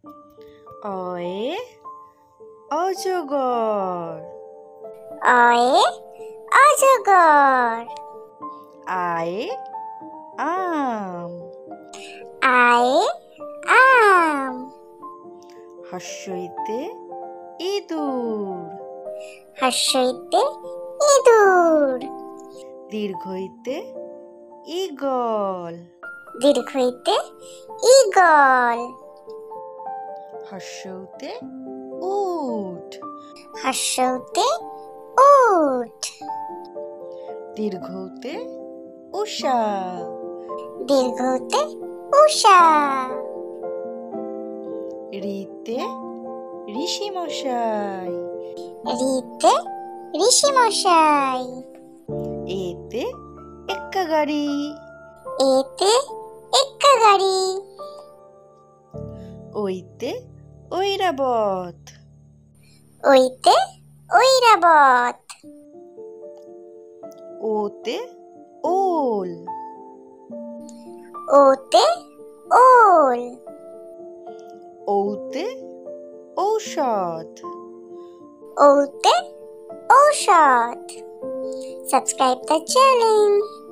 অয়ে অজগর। অয়ে অজগর। আয়ে আম। আয়ে আম। হর্ষইতে ইঁদুর। হর্ষইতে ইঁদুর। দীর্ঘইতে ঈগল। দীর্ঘইতে ঈগল। হর্ষউতে উট। হর্ষউতে উট। দীর্ঘউতে উষা। দীর্ঘউতে উষা। রিতে ঋষিমশাই। রিতে ঋষিমশাই। এতে এক্কা গাড়ি। এতে এক্কা গাড়ি। ওইতে ঐরাবত। ওইতে ঐরাবত। ওতে ওল। ওতে ওল। ঔতে ঔষধ। ওতে ঔষধ। Subscribe the channel.